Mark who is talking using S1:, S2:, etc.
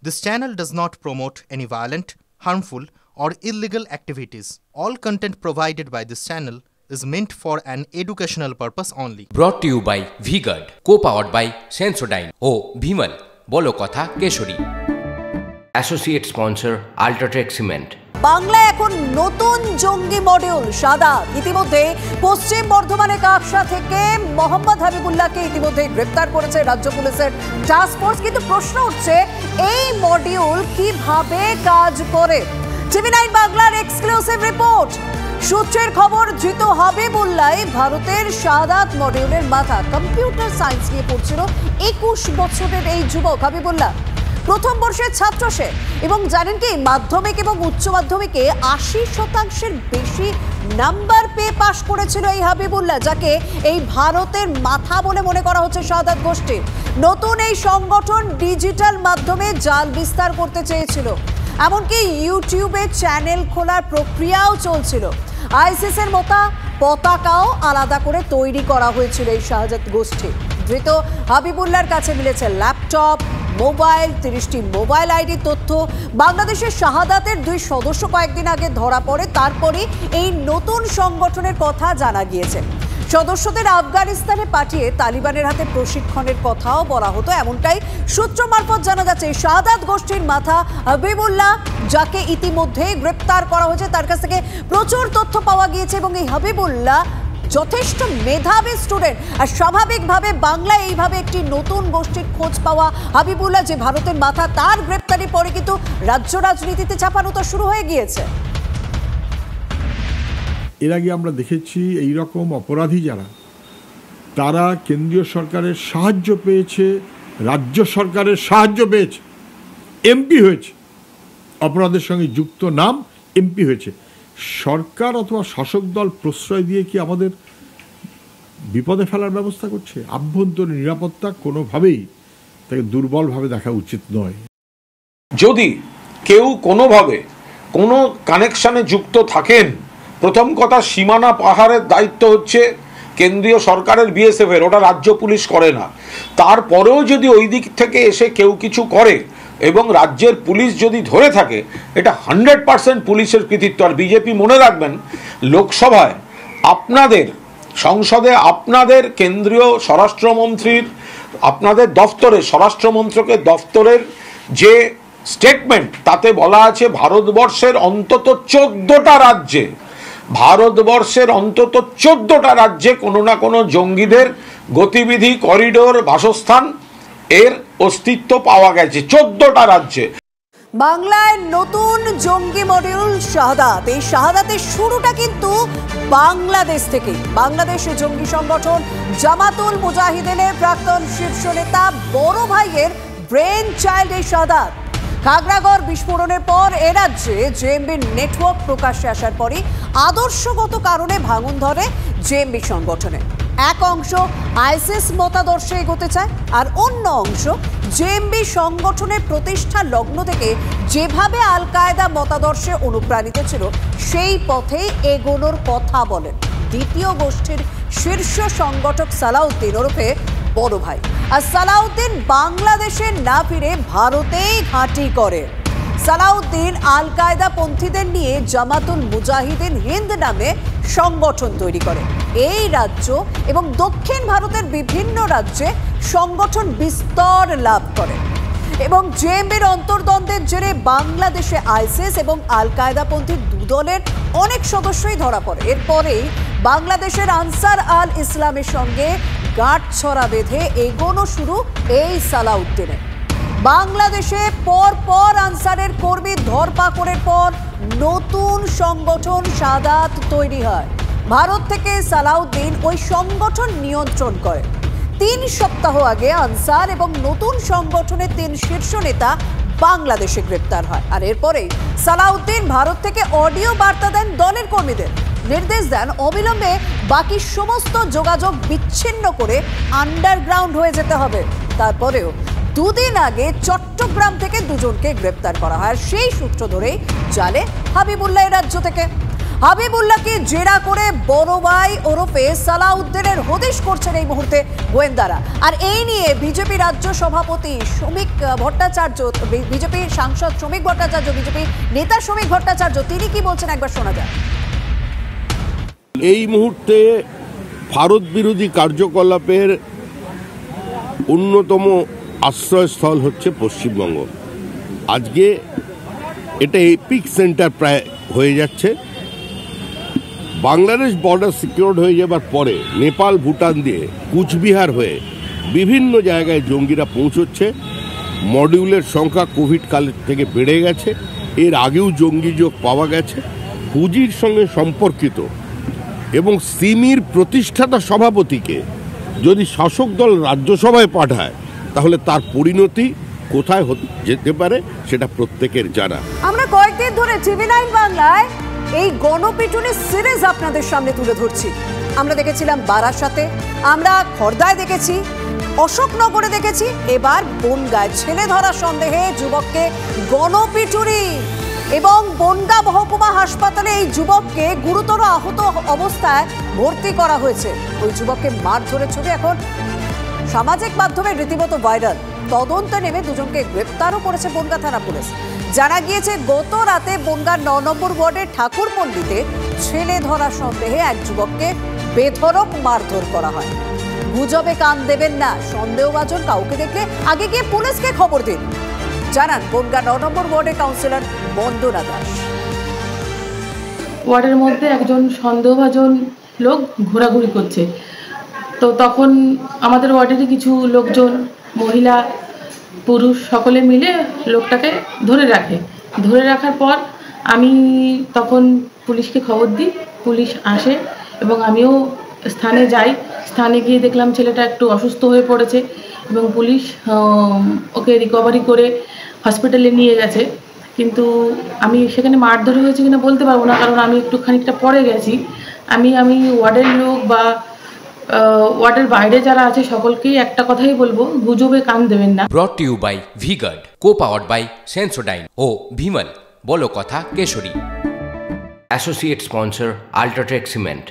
S1: This channel does not promote any violent, harmful, or illegal activities. All content provided by this channel is meant for an educational purpose only.
S2: Brought to you by V-Guard, co-powered by Sensodyne O Bhimal, বলো কথা Keshari. Associate sponsor Ultratech Cement।
S3: বাংলায় এখন নতুন জঙ্গি module শাহাদাত। ইতিমধ্যে পশ্চিম বর্ধমানের কাকসা থেকে মোহাম্মদ হাবিবুল্লাহকে ইতিমধ্যে গ্রেফতার করেছে রাজ্য পুলিশের টাস্ক ফোর্স। কিন্তু প্রশ্ন উঠছে, এই মডিউল কিভাবে কাজ করে? টিভি 9 বাংলার এক্সক্লুসিভ রিপোর্ট। সূত্রের খবর, ধৃত হাবিবুল্লাহ ভারতের শাহাদাত মডিউলের মাথা। কম্পিউটার সায়েন্স নিয়ে পড়ছিল 21 বছরের এই যুবক হাবিবুল্লাহ। প্রথম বর্ষের ছাত্র সে, এবং জানেন কি, মাধ্যমিক এবং উচ্চ মাধ্যমিকে 80% বেশি নাম্বার পেয়ে পাশ করেছিল এই হাবিবুল্লাহ, যাকে এই ভারতের মাথা বলে মনে করা হচ্ছে শাহাদাত গোষ্ঠীর। নতুন এই সংগঠন ডিজিটাল মাধ্যমে জাল বিস্তার করতে চেয়েছিল, এমনকি ইউটিউবে চ্যানেল খোলার প্রক্রিয়াও চলছিল। আইসিস এর পতাকাও আলাদা করে তৈরি করা হয়েছিল এই শাহাদাত গোষ্ঠী। ধৃত হাবিবুল্লাহর কাছে মিলেছে ল্যাপটপ, মোবাইল, 30টি মোবাইল আইডি তথ্য। বাংলাদেশের শাহাদাতের 2 সদস্য কয়েকদিন আগে ধরা পড়ে, তারপরে এই নতুন সংগঠনের কথা জানা গিয়েছে। সদস্যদের আফগানিস্তানে পাঠিয়ে তালিবানের হাতে প্রশিক্ষণের কথাও বলা হতো, এমনটাই সূত্র মারফত জানা যাচ্ছে। শাহাদাত গোষ্ঠীর মাথা হাবিবুল্লাহ, যাকে ইতিমধ্যে গ্রেপ্তার করা হয়েছে, তার কাছ থেকে প্রচুর তথ্য পাওয়া গিয়েছে। এবং এই হাবিবুল্লাহ যথেষ্ট মেধাবী স্টুডেন্ট, আর স্বাভাবিকভাবে বাংলায় এইভাবে একটি নতুন গোষ্ঠীর খোঁজ পাওয়া হাবিবুল্লাহ যে ভারতের মাথা, তার গ্রেপ্তারি পরে কিন্তু রাজ্য রাজনীতিতে চাপানোতা শুরু হয়ে গিয়েছে।
S4: এর আগে আমরা দেখেছি এই রকম অপরাধী যারা, তারা কেন্দ্রীয় সরকারের সাহায্য পেয়েছে, রাজ্য সরকারের সাহায্য পেয়েছে, এমপি হয়েছে, অপরাধের সঙ্গে যুক্ত নাম এমপি হয়েছে। সরকার অথবা শাসক দল প্রশ্রয় দিয়ে কি আমাদের বিপদে ফেলার ব্যবস্থা করছে? আভ্যন্তরীণ নিরাপত্তা কোনোভাবেই তাকে দুর্বলভাবে দেখা উচিত নয়।
S5: যদি কেউ কোনোভাবে কোনো কানেকশানে যুক্ত থাকেন, প্রথম কথা, সীমানা পাহাড়ের দায়িত্ব হচ্ছে কেন্দ্রীয় সরকারের, বিএসএফ এর, ওটা রাজ্য পুলিশ করে না। তারপরেও যদি ওই দিক থেকে এসে কেউ কিছু করে এবং রাজ্যের পুলিশ যদি ধরে থাকে, এটা 100% পুলিশের কৃতিত্ব। আর বিজেপি মনে রাখবেন, লোকসভায় আপনাদের, সংসদে আপনাদের কেন্দ্রীয় স্বরাষ্ট্রমন্ত্রীর, আপনাদের দফতরে, স্বরাষ্ট্রমন্ত্রকের দফতরের যে স্টেটমেন্ট, তাতে বলা আছে ভারতবর্ষের অন্তত 14টা রাজ্যে, ভারতবর্ষের অন্তত 14টা রাজ্যে কোনো না কোনো জঙ্গিদের গতিবিধি, করিডোর, বাসস্থান এর অস্তিত্ব পাওয়া গেছে 14টা রাজ্যে।
S3: বাংলায় নতুন জঙ্গি মডিউল শাহাদাত। এই শাহাদাতের শুরুটা কিন্তু বাংলাদেশ থেকে। বাংলাদেশের জঙ্গি সংগঠন জামাতুল মুজাহিদিনের প্রাক্তন শীর্ষ নেতা বড় ভাইয়ের ব্রেন চাইল্ড এই শাহাদাত। খাগড়াগড় বিস্ফোরণের পর এ রাজ্যে জেএমবির নেটওয়ার্ক প্রকাশ্যে আসার পরই আদর্শগত কারণে ভাঙন ধরে জেএমবি সংগঠনে। এক অংশ আইসিস মতাদর্শে এগোতে চায়, আর অন্য অংশ জেএমবি সংগঠনের প্রতিষ্ঠা লগ্ন থেকে যেভাবে আল কায়দা মতাদর্শে অনুপ্রাণিত ছিল, সেই পথেই এগোনোর কথা বলেন দ্বিতীয় গোষ্ঠীর শীর্ষ সংগঠক সালাউদ্দিন ওরফে বড় ভাই। আর সালাউদ্দিন বাংলাদেশে না ফিরে ভারতেই ঘাঁটি করে। সালাউদ্দিন আল কায়দা পন্থীদের নিয়ে জামাতুল মুজাহিদিন হিন্দ নামে সংগঠন তৈরি করে। এই রাজ্য এবং দক্ষিণ ভারতের বিভিন্ন রাজ্যে সংগঠন বিস্তর লাভ করে, এবং জেএমবির অন্তর্দ্বন্দ্বের জেরে বাংলাদেশে আইসিস এবং আল কায়দাপন্থী দুদলের অনেক সদস্যই ধরা পড়ে। এরপরেই বাংলাদেশের আনসার আল ইসলামের সঙ্গে গাঁটছড়া বেঁধে এগোনো শুরু এই সালাউদ্দিনের। বাংলাদেশে পর আনসারের কর্মী ধরপাকড়ের পর নতুন সংগঠন শাহাদাত তৈরি হয়। ভারত থেকে সালাউদ্দিন ওই সংগঠন নিয়ন্ত্রণ করে। 3 সপ্তাহ আগে আনসার এবং নতুন সংগঠনের 3 শীর্ষ নেতা বাংলাদেশে গ্রেপ্তার হয়। আর এরপরেই সালাউদ্দিন ভারত থেকে অডিও বার্তা দেন দলের কর্মীদের, নির্দেশ দেন অবিলম্বে বাকি সমস্ত যোগাযোগ বিচ্ছিন্ন করে আন্ডারগ্রাউন্ড হয়ে যেতে হবে। তারপরেও 2 দিন আগে চট্টগ্রাম থেকে 2 জনকে গ্রেপ্তার করা হয়। সেই সূত্র ধরেই জালে হাবিবুল্লাহ রাজ্য থেকে। হাবিবুল্লাহকে জেরা করে বড় ভাই ওরফে সালাউদ্দিনের হদিশ করছেন এই মুহূর্তে গোয়েন্দারা। আর এই নিয়ে বিজেপি রাজ্য সভাপতি শ্রমিক ভট্টাচার্য, বিজেপি সাংসদ শ্রমিক ভট্টাচার্য, বিজেপি নেতা শ্রমিক ভট্টাচার্য, তিনি কি বলছেন একবার শোনা যায়।
S6: এই মুহূর্তে ভারত বিরোধী কার্যকলাপের অন্যতম আশ্রয়স্থল হচ্ছে পশ্চিমবঙ্গ। আজকে এটা এপিক সেন্টার প্রায় হয়ে যাচ্ছে। বাংলাদেশ বর্ডার সিকিউরড হয়ে যাবার পরে নেপাল ভুটান দিয়ে কুচবিহার হয়ে বিভিন্ন জায়গায় জঙ্গিরা পৌঁছচ্ছে। মডিউলের সংখ্যা কোভিড কালের থেকে বেড়ে গেছে, এর আগেও জঙ্গি যোগ পাওয়া গেছে। পুঁজির সঙ্গে সম্পর্কিত এবং সিমির প্রতিষ্ঠাতা সভাপতিকে যদি শাসক দল রাজ্যসভায় পাঠায় তাহলে তার পরিণতি কোথায় যেতে পারে সেটা প্রত্যেকের জানা।
S3: আমরা কয়েকদিন ধরে TV9 বাংলায় এই গণপিটুনি সিরিজ আপনাদের সামনে তুলে ধরছি। আমরা দেখেছিলাম বারাসাতে, আমরা খর্দায় দেখেছি, অশোকনগরে দেখেছি, এবার বনগাঁয় ছেলে ধরা সন্দেহে যুবককে গণপিটুনি এবং বনগা মহকুমা হাসপাতালে এই যুবককে গুরুতর আহত অবস্থায় ভর্তি করা হয়েছে। ওই যুবককে মারধরের ছবি এখন সামাজিক মাধ্যমে রীতিমতো ভাইরাল। তদন্তে নেমে দুজনকে গ্রেপ্তারও করেছে বনগা থানা পুলিশ। জানা গিয়েছে গত রাতে বনগার 9 নম্বর ওয়ার্ডের ঠাকুরপল্লীতে ছেলে ধরা সন্দেহে এক যুবককে বেধড়ক মারধর করা হয়। গুজবে কান দেবেন না, সন্দেহভাজন কাউকে দেখলে আগে গিয়ে পুলিশকে খবর দিন, জানান বনগা 9 নম্বর ওয়ার্ডের কাউন্সিলর বন্দনা দাস।
S7: ওয়ার্ডের মধ্যে একজন সন্দেহভাজন লোক ঘোরাঘুরি করছে, তো তখন আমাদের ওয়ার্ডেরই কিছু লোকজন, মহিলা পুরুষ সকলে মিলে লোকটাকে ধরে রাখে। ধরে রাখার পর আমি তখন পুলিশকে খবর দিই, পুলিশ আসে এবং আমিও স্থানে যাই। স্থানে গিয়ে দেখলাম ছেলেটা একটু অসুস্থ হয়ে পড়েছে এবং পুলিশ ওকে রিকভারি করে হসপিটালে নিয়ে গেছে। কিন্তু আমি সেখানে মারধর হয়েছে কিনা বলতে পারবো না, কারণ আমি একটু খানিকটা পরে গেছি। আমি ওয়ার্ডের লোক বা ওয়ার্ডের বাইরে যারা আছে সকলকেই একটা কথাই বলবো, গুজবে কান দেবেন না।
S2: Brought to you by V-Guard, co-powered by Sensodyne ও ভিমল, বলো কথা কেশরী। Associate sponsor UltraTech cement.